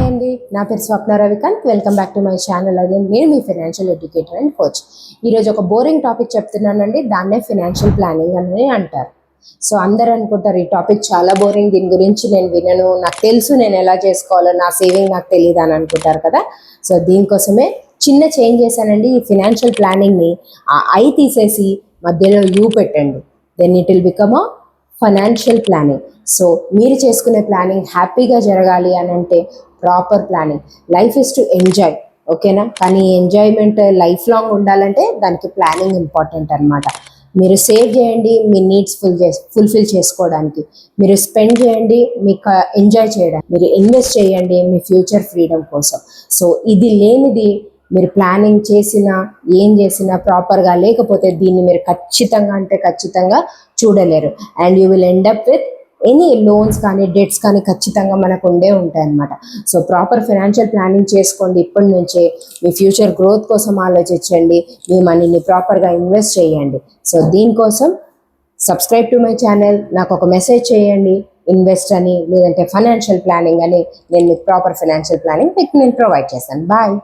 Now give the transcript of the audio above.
అండి, నా పేరు Swapna Ravikanth. Welcome back to my channel. Again నేను మీ ఫైనాన్షియల్ ఎడ్యుకేటర్ అండ్ కోచ్. ఈరోజు ఒక బోరింగ్ టాపిక్ చెప్తున్నానండి, దాన్నే ఫైనాన్షియల్ ప్లానింగ్ అని అంటారు. సో అందరూ అనుకుంటారు ఈ టాపిక్ చాలా బోరింగ్, దీని గురించి నేను వినను, నాకు తెలుసు నేను ఎలా చేసుకోవాలో, నా సేవింగ్ నాకు తెలియదు అని అనుకుంటారు కదా. సో దీనికోసమే చిన్న చేంజ్ చేశానండి. ఈ ఫైనాన్షియల్ ప్లానింగ్ని ఆ ఐ తీసేసి మధ్యలో యూ పెట్టండి, then it will become a financial planning. So మీరు చేసుకునే ప్లానింగ్ హ్యాపీగా జరగాలి అని అంటే proper planning. Life is to enjoy, ఓకేనా? కానీ ఎంజాయ్మెంట్ లైఫ్ లాంగ్ ఉండాలంటే దానికి ప్లానింగ్ ఇంపార్టెంట్ అనమాట. మీరు సేవ్ చేయండి మీ నీడ్స్ ఫుల్ఫిల్ చేసుకోవడానికి, మీరు స్పెండ్ చేయండి మీకు ఎంజాయ్ చేయడానికి, మీరు ఇన్వెస్ట్ చేయండి మీ ఫ్యూచర్ ఫ్రీడమ్ కోసం. సో ఇది లేనిది మీరు ప్లానింగ్ చేసినా ఏం చేసినా ప్రాపర్గా లేకపోతే దీన్ని మీరు ఖచ్చితంగా చూడలేరు. And you will end up with any loans కానీ డెట్స్ కానీ ఖచ్చితంగా మనకు ఉంటాయి అన్నమాట. సో ప్రాపర్ ఫైనాన్షియల్ ప్లానింగ్ చేసుకోండి. ఇప్పటి నుంచే మీ ఫ్యూచర్ గ్రోత్ కోసం ఆలోచించండి, మీ మనీని ప్రాపర్గా ఇన్వెస్ట్ చేయండి. సో దీనికోసం సబ్స్క్రైబ్ టు మై ఛానల్, నాకు ఒక మెసేజ్ చేయండి, ఇన్వెస్ట్ అని లేదంటే ఫైనాన్షియల్ ప్లానింగ్ అని. నేను మీకు ప్రాపర్ ఫైనాన్షియల్ ప్లానింగ్ నేను ప్రొవైడ్ చేస్తాను. బాయ్.